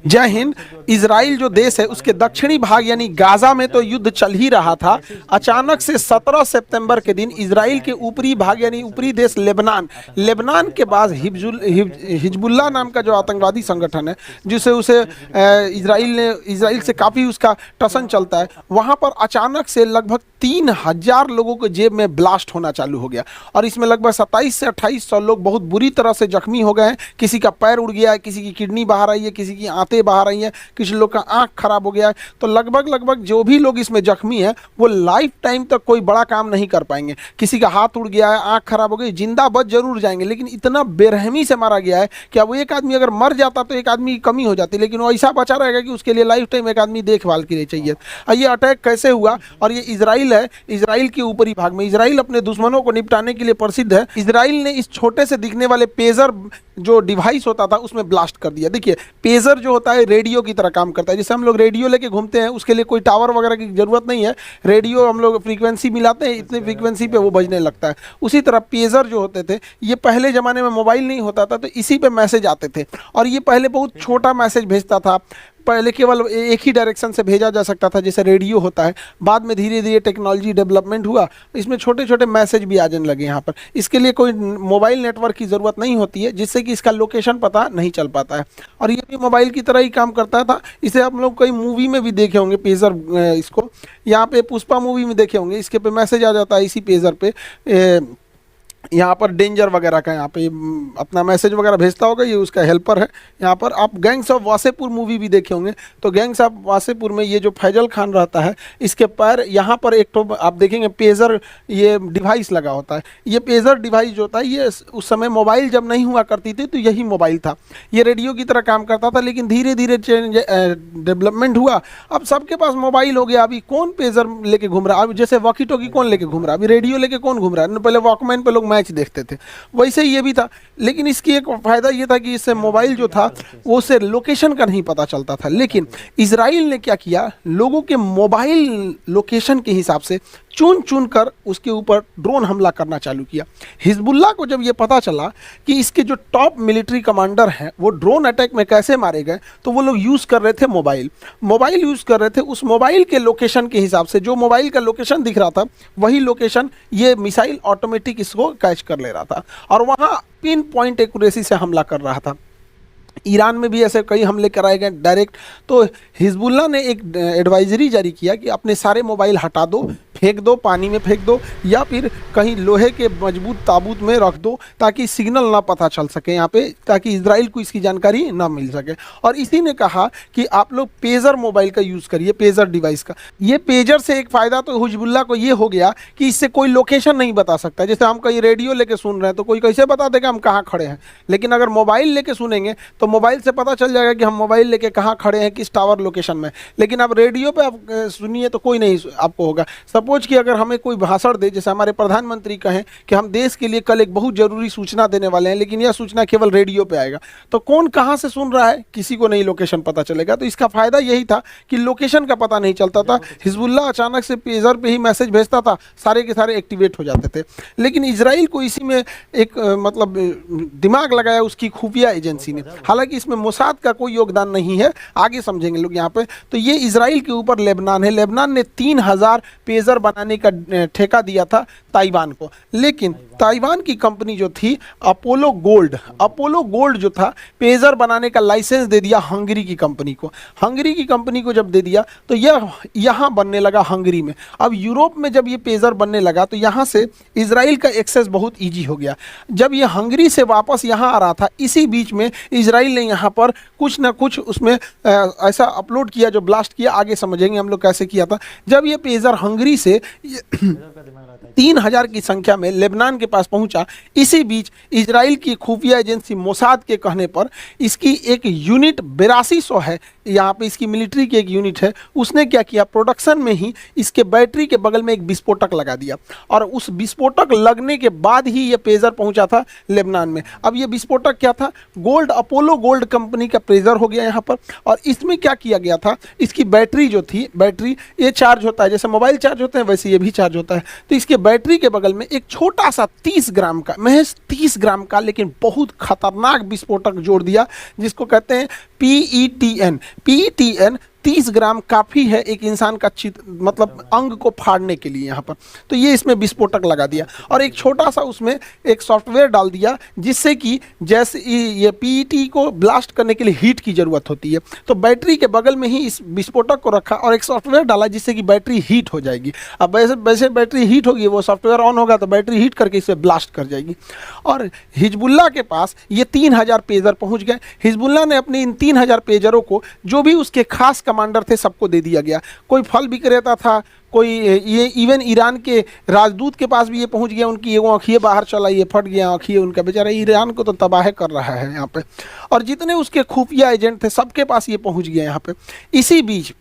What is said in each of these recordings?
जय हिंद। इजराइल जो देश है उसके दक्षिणी भाग यानी गाजा में तो युद्ध चल ही रहा था। अचानक से 17 सितंबर के दिन इजराइल के ऊपरी भाग यानी ऊपरी देश लेबनान के बाद हिजबुल्लाह नाम का जो आतंकवादी संगठन है, जिसे उसे इजराइल से काफ़ी उसका टसन चलता है, वहाँ पर अचानक से लगभग 3000 लोगों के जेब में ब्लास्ट होना चालू हो गया और इसमें लगभग 27 से 2800 लोग बहुत बुरी तरह से जख्मी हो गए हैं। किसी का पैर उड़ गया है, किसी की किडनी बाहर आई है, किसी की आंतें बाहर आई हैं, किसी लोग का आंख खराब हो गया है। तो लगभग जो भी लोग इसमें जख्मी हैं वो लाइफ टाइम तक कोई बड़ा काम नहीं कर पाएंगे। किसी का हाथ उड़ गया है, आंख खराब हो गई, जिंदा बच जरूर जाएंगे, लेकिन इतना बेरहमी से मारा गया है कि अब एक आदमी अगर मर जाता तो एक आदमी की कमी हो जाती, लेकिन वो ऐसा बचा रहेगा कि उसके लिए लाइफ टाइम एक आदमी देखभाल के लिए चाहिए। ये अटैक कैसे हुआ? और ये इजराइल है, इजराइल के ऊपरी भाग में। इजराइल अपने दुश्मनों को निपटाने के लिए प्रसिद्ध है। इजराइल ने इस छोटे से दिखने वाले पेजर जो डिवाइस होता था उसमें ब्लास्ट कर दिया। देखिए, पेजर जो होता है रेडियो की तरह काम करता है। जैसे हम लोग रेडियो लेके घूमते हैं, उसके लिए कोई टावर वगैरह की जरूरत नहीं है। रेडियो हम लोग फ्रीक्वेंसी मिलाते हैं, इतनी फ्रीक्वेंसी पे वो बजने लगता है। उसी तरह पेजर जो होते थे, ये पहले ज़माने में मोबाइल नहीं होता था तो इसी पे मैसेज आते थे और ये पहले बहुत छोटा मैसेज भेजता था। पहले केवल एक ही डायरेक्शन से भेजा जा सकता था जैसे रेडियो होता है। बाद में धीरे धीरे टेक्नोलॉजी डेवलपमेंट हुआ, इसमें छोटे छोटे मैसेज भी आ जाने लगे यहाँ पर। इसके लिए कोई मोबाइल नेटवर्क की ज़रूरत नहीं होती है, जिससे कि इसका लोकेशन पता नहीं चल पाता है और ये भी मोबाइल की तरह ही काम करता था। इसे आप लोग कई मूवी में भी देखे होंगे पेजर, इसको यहाँ पे पुष्पा मूवी में देखे होंगे। इसके पे मैसेज आ जाता है इसी पेजर पे। यहाँ पर डेंजर वगैरह का यहाँ पे अपना मैसेज वगैरह भेजता होगा, ये उसका हेल्पर है। यहाँ पर आप गैंग्स ऑफ वासेपुर मूवी भी देखे होंगे, तो गैंग्स ऑफ वासेपुर में ये जो फैजल खान रहता है, इसके पैर यहाँ पर एक तो आप देखेंगे पेजर ये डिवाइस लगा होता है। ये पेजर डिवाइस जो होता है ये उस समय मोबाइल जब नहीं हुआ करती थी तो यही मोबाइल था। ये रेडियो की तरह काम करता था, लेकिन धीरे धीरे चेंज डेवलपमेंट हुआ। अब सबके पास मोबाइल हो गया। अभी कौन पेजर लेके घूम रहा है? अब जैसे वॉकी टॉकी कौन लेके घूम रहा है? अभी रेडियो लेके कौन घूम रहा है? पहले वॉकमैन पे लोग मैच देखते थे, वैसे ही ये भी था। लेकिन इसकी एक फायदा ये था कि इससे मोबाइल जो था वो से लोकेशन का नहीं पता चलता था। लेकिन इजराइल ने क्या किया, लोगों के मोबाइल लोकेशन के हिसाब से चुन चुन कर उसके ऊपर ड्रोन हमला करना चालू किया। हिजबुल्लाह को जब ये पता चला कि इसके जो टॉप मिलिट्री कमांडर हैं वो ड्रोन अटैक में कैसे मारे गए, तो वो लोग यूज़ कर रहे थे मोबाइल यूज़ कर रहे थे। उस मोबाइल के लोकेशन के हिसाब से जो मोबाइल का लोकेशन दिख रहा था वही लोकेशन ये मिसाइल ऑटोमेटिक इसको कैच कर ले रहा था और वहाँ पिन पॉइंट एक्यूरेसी से हमला कर रहा था। ईरान में भी ऐसे कई हमले कराए गए डायरेक्ट। तो हिजबुल्लाह ने एक एडवाइजरी जारी किया कि अपने सारे मोबाइल हटा दो, फेंक दो, पानी में फेंक दो या फिर कहीं लोहे के मजबूत ताबूत में रख दो ताकि सिग्नल ना पता चल सके यहाँ पे, ताकि इजराइल को इसकी जानकारी ना मिल सके। और इसी ने कहा कि आप लोग पेजर मोबाइल का यूज़ करिए, पेजर डिवाइस का। ये पेजर से एक फ़ायदा तो हिजबुल्लाह को ये हो गया कि इससे कोई लोकेशन नहीं बता सकता। जैसे हम कहीं रेडियो लेके सुन रहे हैं तो कोई कैसे बता देगा हम कहाँ खड़े हैं, लेकिन अगर मोबाइल लेके सुनेंगे तो मोबाइल से पता चल जाएगा कि हम मोबाइल लेके कहाँ खड़े हैं, किस टावर लोकेशन में। लेकिन अब रेडियो पे आप सुनिए तो कोई नहीं आपको होगा। सपोज कि अगर हमें कोई भाषण दे, जैसे हमारे प्रधानमंत्री कहें कि हम देश के लिए कल एक बहुत जरूरी सूचना देने वाले हैं, लेकिन यह सूचना केवल रेडियो पे आएगा, तो कौन कहाँ से सुन रहा है किसी को नहीं लोकेशन पता चलेगा। तो इसका फायदा यही था कि लोकेशन का पता नहीं चलता था। हिजबुल्लाह अचानक से पेजर पे ही मैसेज भेजता था, सारे के सारे एक्टिवेट हो जाते थे। लेकिन इजराइल को इसी में एक मतलब दिमाग लगाया उसकी खुफिया एजेंसी ने। हालांकि इसमें मोसाद का कोई योगदान नहीं है, आगे समझेंगे लोग यहाँ पे। तो ये इजराइल के ऊपर लेबनान है। लेबनान ने 3000 पेजर बनाने का ठेका दिया था ताइवान को, लेकिन ताइवान की कंपनी जो थी अपोलो गोल्ड जो था पेजर बनाने का लाइसेंस दे दिया हंगरी की कंपनी को। हंगरी की कंपनी को जब दे दिया तो यह यहाँ बनने लगा हंगरी में। अब यूरोप में जब ये पेजर बनने लगा तो यहाँ से इजराइल का एक्सेस बहुत ईजी हो गया। जब ये हंगरी से वापस यहाँ आ रहा था, इसी बीच में इजराइल ने यहाँ पर कुछ ना कुछ उसमें ऐसा अपलोड किया जो ब्लास्ट किया। आगे समझेंगे हम लोग कैसे किया था। जब ये पेजर हंगरी से 3000 की संख्या में लेबनान के पास पहुंचा, इसी बीच इजराइल की खुफिया एजेंसी मोसाद के कहने पर इसकी एक यूनिट 8200 है, यहाँ पे इसकी मिलिट्री की एक यूनिट है, उसने क्या किया, प्रोडक्शन में ही इसके बैटरी के बगल में एक विस्फोटक लगा दिया और उस विस्फोटक लगने के बाद ही ये पेजर पहुंचा था लेबनान में। अब ये विस्फोटक क्या था, गोल्ड, अपोलो गोल्ड कंपनी का पेजर हो गया यहाँ पर। और इसमें क्या किया गया था, इसकी बैटरी जो थी, बैटरी ये चार्ज होता है जैसे मोबाइल चार्ज होते हैं वैसे ये भी चार्ज होता है। तो इसके बैटरी के बगल में एक छोटा सा 30 ग्राम का, महज 30 ग्राम का लेकिन बहुत खतरनाक विस्फोटक जोड़ दिया, जिसको कहते हैं PETN। PETN 30 ग्राम काफ़ी है एक इंसान का मतलब अंग को फाड़ने के लिए यहाँ पर। तो ये इसमें विस्फोटक लगा दिया और एक छोटा सा उसमें एक सॉफ्टवेयर डाल दिया, जिससे कि जैसे ये PET को ब्लास्ट करने के लिए हीट की ज़रूरत होती है, तो बैटरी के बगल में ही इस विस्फोटक को रखा और एक सॉफ्टवेयर डाला जिससे कि बैटरी हीट हो जाएगी। अब वैसे वैसे बैटरी हीट होगी, वो सॉफ्टवेयर ऑन होगा तो बैटरी हीट करके इसे ब्लास्ट कर जाएगी। और हिजबुल्लाह के पास ये 3000 पेजर पहुँच गए। हिजबुल्लाह ने अपने इन 3000 पेजरों को जो भी उसके खास कमांडर थे सबको दे दिया गया। कोई फल विक्रेता था, कोई ये इवन ईरान के राजदूत के पास भी ये पहुंच गया, उनकी वो आँखिए बाहर चला, ये फट गया आँखिए उनका, बेचारा ईरान को तो तबाह कर रहा है यहाँ पे। और जितने उसके खुफिया एजेंट थे सबके पास ये पहुंच गया यहाँ पे। इसी बीच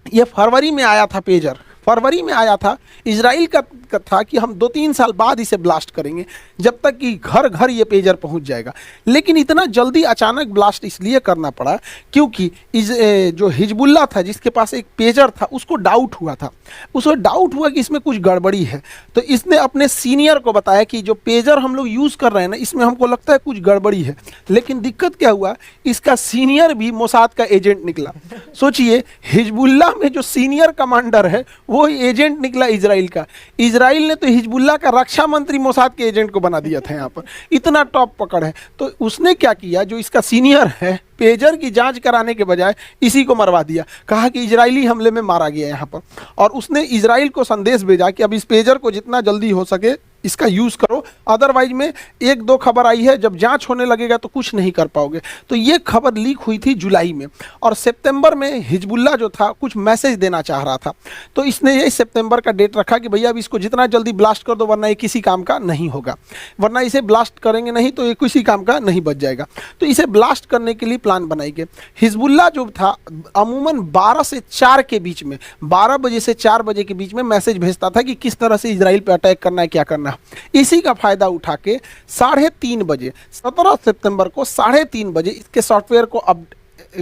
ये फरवरी में आया था पेजर, फरवरी में आया था। इजराइल का था कि हम 2-3 साल बाद इसे ब्लास्ट करेंगे, जब तक कि घर घर ये पेजर पहुंच जाएगा। लेकिन इतना जल्दी अचानक ब्लास्ट इसलिए करना पड़ा क्योंकि जो हिजबुल्लाह था जिसके पास एक पेजर था, उसको डाउट हुआ था, उसको डाउट हुआ कि इसमें कुछ गड़बड़ी है। तो इसने अपने सीनियर को बताया कि जो पेजर हम लोग यूज़ कर रहे हैं ना, इसमें हमको लगता है कुछ गड़बड़ी है। लेकिन दिक्कत क्या हुआ, इसका सीनियर भी मोसाद का एजेंट निकला। सोचिए, हिजबुल्लाह में जो सीनियर कमांडर है वो एजेंट निकला इजराइल का। इजराइल ने तो हिजबुल्लाह का रक्षा मंत्री मोसाद के एजेंट को बना दिया था यहाँ पर, इतना टॉप पकड़ है। तो उसने क्या किया, जो इसका सीनियर है, पेजर की जांच कराने के बजाय इसी को मरवा दिया, कहा कि इजरायली हमले में मारा गया यहाँ पर। और उसने इजराइल को संदेश भेजा कि अब इस पेजर को जितना जल्दी हो सके इसका यूज़ करो, अदरवाइज में 1-2 खबर आई है, जब जांच होने लगेगा तो कुछ नहीं कर पाओगे। तो ये खबर लीक हुई थी जुलाई में, और सितंबर में हिजबुल्लाह जो था कुछ मैसेज देना चाह रहा था, तो इसने ये सितंबर का डेट रखा कि भैया अब इसको जितना जल्दी ब्लास्ट कर दो, वरना ये किसी काम का नहीं होगा, वरना इसे ब्लास्ट करेंगे नहीं तो ये किसी काम का नहीं बच जाएगा। तो इसे ब्लास्ट करने के लिए प्लान बनाई गई। हिजबुल्लाह जो था अमूमन 12 से 4 के बीच में, 12 बजे से 4 बजे के बीच में मैसेज भेजता था कि किस तरह से इजराइल पे अटैक करना है, क्या करना है। इसी का फायदा उठा के 3:30 बजे 17 सितंबर को 3:30 बजे इसके सॉफ्टवेयर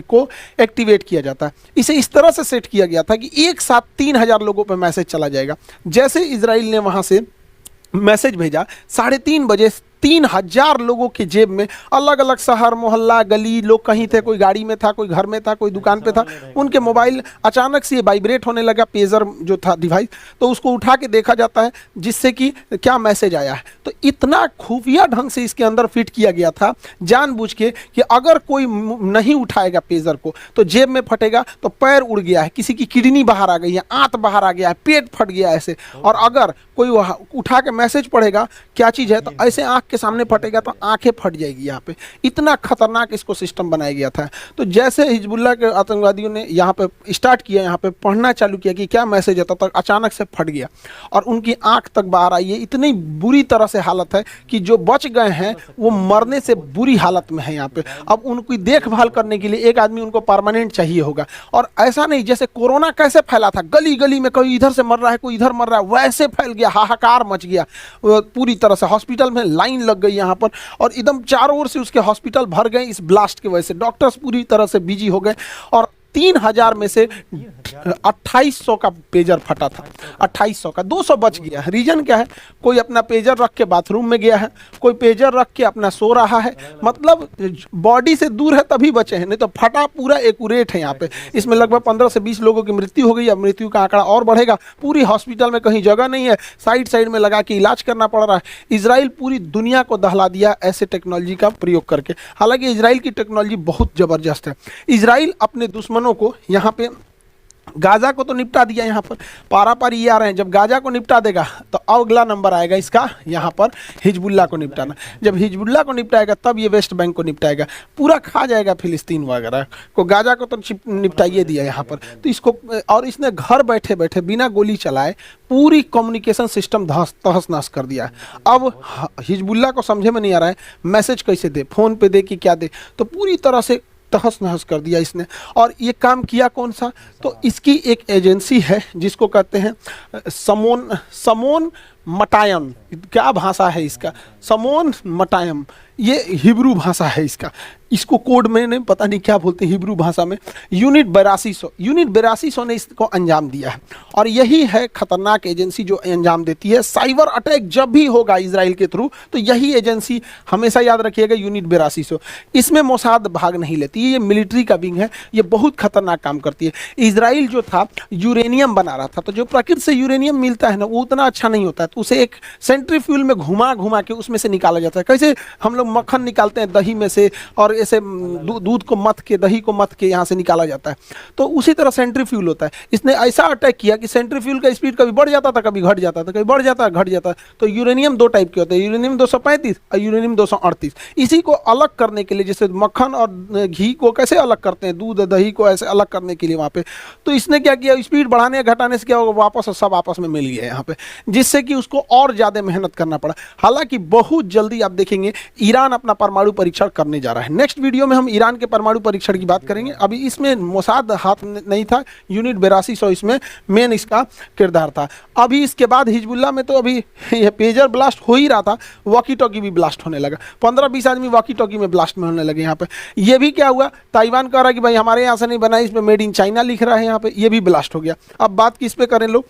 को एक्टिवेट किया जाता है। इसे इस तरह से सेट किया गया था कि एक साथ 3000 लोगों पर मैसेज चला जाएगा। जैसे इजराइल ने वहां से मैसेज भेजा, 3:30 बजे 3000 लोगों के जेब में, अलग अलग शहर, मोहल्ला, गली, लोग कहीं थे, कोई गाड़ी में था, कोई घर में था, कोई दुकान पे था, उनके मोबाइल अचानक से वाइब्रेट होने लगा, पेजर जो था डिवाइस, तो उसको उठा के देखा जाता है जिससे कि क्या मैसेज आया है। तो इतना खुफिया ढंग से इसके अंदर फिट किया गया था जानबूझ के कि अगर कोई नहीं उठाएगा पेजर को तो जेब में फटेगा, तो पैर उड़ गया है, किसी की किडनी बाहर आ गई है, आंत बाहर आ गया है, पेट फट गया ऐसे, और अगर कोई उठा के मैसेज पढ़ेगा क्या चीज़ है, तो ऐसे आँख के सामने फटेगा तो आंखें फट जाएगी यहाँ पे। इतना खतरनाक इसको सिस्टम बनाया गया था। तो जैसे हिजबुल्लाह के आतंकवादियों ने यहाँ पे स्टार्ट किया, यहाँ पे पढ़ना चालू किया कि क्या मैसेज है, तब अचानक से फट गया और उनकी आंख तक बाहर आई है। इतनी बुरी तरह से हालत है कि जो बच गए हैं वो मरने से बुरी हालत में है यहाँ पे। अब उनकी देखभाल करने के लिए एक आदमी उनको परमानेंट चाहिए होगा। और ऐसा नहीं जैसे कोरोना कैसे फैला था, गली गली में कोई इधर से मर रहा है, कोई इधर मर रहा है, वैसे फैल गया, हाहाकार मच गया पूरी तरह से। हॉस्पिटल में लाइन लग गई यहाँ पर, और एकदम चारों ओर से उसके हॉस्पिटल भर गए इस ब्लास्ट की वजह से। डॉक्टर्स पूरी तरह से बिजी हो गए और 3000 में से 2800 का पेजर फटा था। 2800 का 200 बच गया है। रीजन क्या है, कोई अपना पेजर रख के बाथरूम में गया है, कोई पेजर रख के अपना सो रहा है, मतलब बॉडी से दूर है तभी बचे हैं, नहीं तो फटा पूरा एक्यूरेट है यहाँ पे। इसमें लगभग 15 से 20 लोगों की मृत्यु हो गई। अब मृत्यु का आंकड़ा और बढ़ेगा। पूरी हॉस्पिटल में कहीं जगह नहीं है, साइड साइड में लगा के इलाज करना पड़ रहा है। इजराइल पूरी दुनिया को दहला दिया ऐसे टेक्नोलॉजी का प्रयोग करके। हालांकि इजराइल की टेक्नोलॉजी बहुत ज़बरदस्त है। इजराइल अपने दुश्मनों को यहाँ पे, गाजा को तो निपटा दिया, यहाँ पर पारापारी ये आ रहे हैं। जब गाजा को निपटा देगा तो अगला नंबर आएगा इसका यहाँ पर हिजबुल्लाह को निपटाना। जब हिजबुल्लाह को निपटाएगा तब ये वेस्ट बैंक को निपटाएगा, पूरा खा जाएगा फिलिस्तीन वगैरह को। गाजा को तो निपटाइए दिया यहाँ पर, तो इसको, और इसने घर बैठे बैठे बिना गोली चलाए पूरी कम्युनिकेशन सिस्टम तहस नहस कर दिया है। अब हिजबुल्लाह को समझे में नहीं आ रहा है मैसेज कैसे दे, फ़ोन पे दे कि क्या दे, तो पूरी तरह से तहस नहस कर दिया इसने। और ये काम किया कौन सा, तो इसकी एक एजेंसी है जिसको कहते हैं समोन मटायम, क्या भाषा है इसका, समोन मटायम, ये हिब्रू भाषा है इसका, इसको कोड में नहीं पता नहीं क्या बोलते हैं हिब्रू भाषा में। यूनिट 8200 ने इसको अंजाम दिया है। और यही है खतरनाक एजेंसी जो अंजाम देती है साइबर अटैक जब भी होगा इजराइल के थ्रू, तो यही एजेंसी, हमेशा याद रखिएगा, यूनिट 8200। इसमें मोसाद भाग नहीं लेती, ये मिलिट्री का विंग है, ये बहुत खतरनाक काम करती है। इजराइल जो था यूरेनियम बना रहा था, तो जो प्रकृति से यूरेनियम मिलता है ना वो उतना अच्छा नहीं होता है, तो उसे एक सेंट्रीफ्यूल में घुमा घुमा के उसमें से निकाला जाता है। कैसे हम लोग मक्खन निकालते हैं दही में से, और ऐसे दूध को मथ के, दही को मथ के यहाँ से निकाला जाता है, तो उसी तरह सेंट्रीफ्यूल होता है। इसने ऐसा अटैक किया कि सेंट्रीफ्यूल का स्पीड कभी बढ़ जाता था, कभी घट जाता था, कभी बढ़ जाता घट जाता। तो यूरेनियम दो टाइप के होते हैं, यूरेनियम 235 और यूरेनियम 238। इसी को अलग करने के लिए, जैसे मक्खन और घी को कैसे अलग करते हैं, दूध दही को ऐसे अलग करने के लिए वहाँ पे, तो इसने क्या किया, स्पीड बढ़ाने घटाने से क्या होगा, वापस सब आपस में मिल गया यहाँ पे, जिससे कि उसको और ज़्यादा मेहनत करना पड़ा। हालांकि बहुत जल्दी आप देखेंगे ईरान अपना परमाणु परीक्षण करने जा रहा है। नेक्स्ट वीडियो में हम ईरान के परमाणु परीक्षण की बात करेंगे। अभी इसमें मोसाद हाथ नहीं था, यूनिट 8200 इसमें मेन इसका किरदार था। अभी इसके बाद हिजबुल्लाह में तो अभी ये पेजर ब्लास्ट हो ही रहा था, वॉकी टॉकी भी ब्लास्ट होने लगा, 15-20 आदमी वॉकी टॉकी में ब्लास्ट में होने लगे यहाँ पे। ये भी क्या हुआ, ताइवान कह रहा है कि भाई हमारे यहाँ से नहीं बना, इसमें मेड इन चाइना लिख रहा है यहाँ पे, ये भी ब्लास्ट हो गया। अब बात किस पे करें लोग,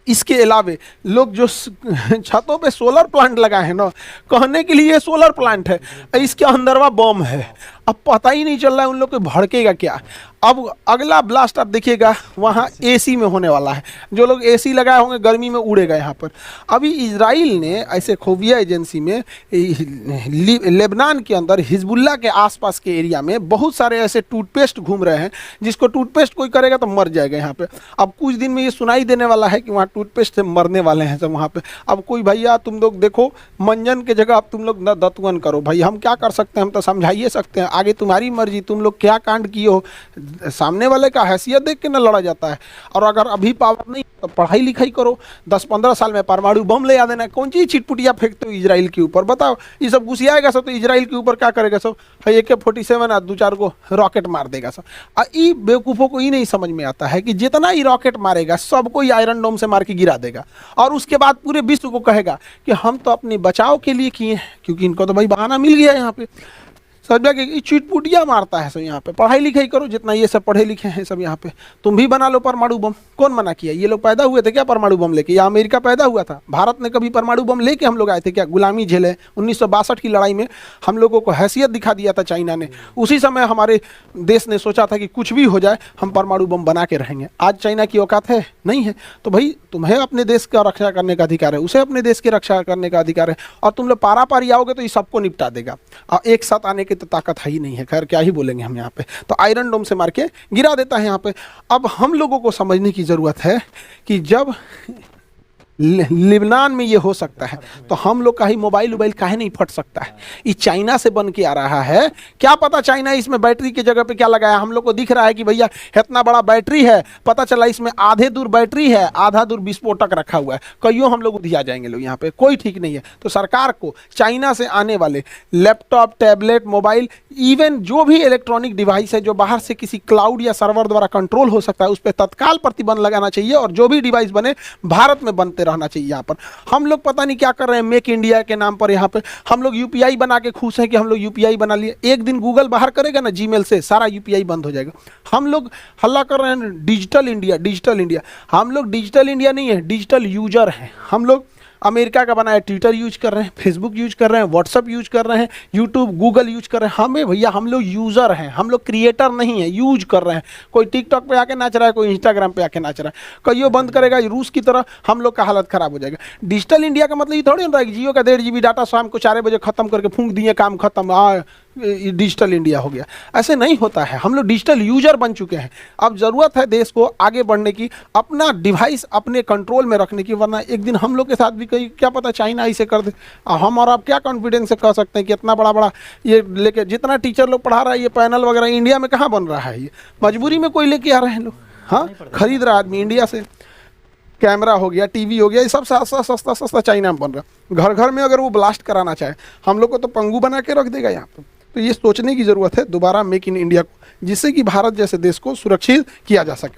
इसके अलावे लोग जो छतों पे सोलर प्लांट लगाए हैं ना, कहने के लिए सोलर प्लांट है, इसके अंदरवा बम है। अब पता ही नहीं चल रहा है उन लोग को भड़केगा क्या। अब अगला ब्लास्ट आप देखिएगा वहाँ एसी में होने वाला है, जो लोग एसी लगाए होंगे गर्मी में उड़ेगा यहाँ पर। अभी इजराइल ने ऐसे खुफिया एजेंसी में लेबनान के अंदर हिजबुल्लाह के आसपास के एरिया में बहुत सारे ऐसे टूथपेस्ट घूम रहे हैं, जिसको टूथपेस्ट कोई करेगा तो मर जाएगा यहाँ पे। अब कुछ दिन में ये सुनाई देने वाला है कि वहाँ टूथपेस्ट से मरने वाले हैं सब वहाँ पे। अब कोई भैया तुम लोग देखो, मंजन के जगह अब तुम लोग न दतवन करो भाई, हम क्या कर सकते हैं, हम तो समझाइए सकते हैं, आगे तुम्हारी मर्जी, तुम लोग क्या कांड किए हो। सामने वाले का हैसियत देख के ना लड़ा जाता है। और अगर अभी पावर नहीं तो पढ़ाई लिखाई करो, 10-15 साल में परमाणु बम ले आ देना। कौन चीज़ चिटपुटिया फेंकते हो इजराइल के ऊपर, बताओ। ये सब घुसियाएगा सब तो इजराइल के ऊपर क्या करेगा सब, AK-47 और 2-4 को रॉकेट मार देगा सब। ये बेवकूफ़ों को ही नहीं समझ में आता है कि जितना ही रॉकेट मारेगा सबको ही आयरन डोम से मार के गिरा देगा, और उसके बाद पूरे विश्व को कहेगा कि हम तो अपने बचाव के लिए किए हैं, क्योंकि इनको तो भाई बहाना मिल गया यहाँ पे। समझा कि चीटपुटिया मारता है सब यहाँ पे। पढ़ाई लिखाई करो, जितना ये सब पढ़े लिखे हैं सब यहाँ पे। तुम भी बना लो परमाणु बम, कौन मना किया। ये लोग पैदा हुए थे क्या परमाणु बम लेके, या अमेरिका पैदा हुआ था। भारत ने कभी परमाणु बम लेके हम लोग आए थे क्या, गुलामी झेले। 1962 की लड़ाई में हम लोगों को हैसियत दिखा दिया था चाइना ने। उसी समय हमारे देश ने सोचा था कि कुछ भी हो जाए हम परमाणु बम बना के रहेंगे। आज चाइना की औकात है, नहीं है। तो भाई तुम्हें अपने देश का रक्षा करने का अधिकार है, उसे अपने देश की रक्षा करने का अधिकार है। और तुम लोग पारा पारी आओगे तो ये सबको निपटा देगा, और एक साथ आने की तो ताकत है ही नहीं है। खैर क्या ही बोलेंगे हम यहाँ पे। तो आयरन डोम से मार के गिरा देता है यहाँ पे। अब हम लोगों को समझने की जरूरत है कि जब लेबनान में ये हो सकता है तो हम लोग का ही मोबाइल काहे नहीं फट सकता है। ये चाइना से बन के आ रहा है, क्या पता चाइना इसमें बैटरी की जगह पे क्या लगाया। हम लोग को दिख रहा है कि भैया इतना बड़ा बैटरी है, पता चला इसमें आधे दूर बैटरी है, आधा दूर विस्फोटक रखा हुआ है। कईयों हम लोग उधिया जाएंगे लोग यहाँ पे, कोई ठीक नहीं है। तो सरकार को चाइना से आने वाले लैपटॉप, टैबलेट, मोबाइल, इवन जो भी इलेक्ट्रॉनिक डिवाइस है जो बाहर से किसी क्लाउड या सर्वर द्वारा कंट्रोल हो सकता है, उस पर तत्काल प्रतिबंध लगाना चाहिए। और जो भी डिवाइस बने भारत में बनते रहना चाहिए। यहाँ पर हम लोग पता नहीं क्या कर रहे हैं, मेक इंडिया के नाम पर यहाँ पे हम लोग यूपीआई बना के खुश हैं कि हम लोग यूपीआई बना लिए। एक दिन गूगल बाहर करेगा ना जीमेल से, सारा यूपीआई बंद हो जाएगा। हम लोग हल्ला कर रहे हैं डिजिटल इंडिया, डिजिटल इंडिया। हम लोग डिजिटल इंडिया नहीं है, डिजिटल यूजर हैं हम लोग। अमेरिका का बनाया ट्विटर यूज कर रहे हैं, फेसबुक यूज कर रहे हैं, व्हाट्सअप यूज कर रहे हैं, यूट्यूब, गूगल यूज कर रहे हैं। हमें भैया हम लोग यूज़र हैं, हम लोग क्रिएटर नहीं है, यूज कर रहे हैं। कोई टिकटॉक पे आके नाच रहा है, कोई इंस्टाग्राम पे आके नाच रहा है। कईयों बंद करेगा रूस की तरह, हम लोग का हालत खराब हो जाएगा। डिजिटल इंडिया का मतलब ये थोड़ी होता है कि जियो का 1.5 GB डाटा शाम को 4 बजे खत्म करके फूंक दिए, काम खत्म, डिजिटल इंडिया हो गया। ऐसे नहीं होता है। हम लोग डिजिटल यूजर बन चुके हैं। अब जरूरत है देश को आगे बढ़ने की, अपना डिवाइस अपने कंट्रोल में रखने की, वरना एक दिन हम लोग के साथ भी कहीं क्या पता चाइना ऐसे कर दे। हम और आप क्या कॉन्फिडेंस से कह सकते हैं कि इतना बड़ा बड़ा ये लेके, जितना टीचर लोग पढ़ा रहा है ये पैनल वगैरह इंडिया में कहाँ बन रहा है। ये मजबूरी में कोई लेके आ रहे हैं लोग, हाँ खरीद रहा आदमी इंडिया से। कैमरा हो गया, टीवी हो गया, ये सब सस्ता चाइना में बन रहा है। घर घर में अगर वो ब्लास्ट कराना चाहे हम लोग को तो पंगु बना के रख देगा यहाँ पर। तो ये सोचने की ज़रूरत है दोबारा मेक इन इंडिया को, जिससे कि भारत जैसे देश को सुरक्षित किया जा सके।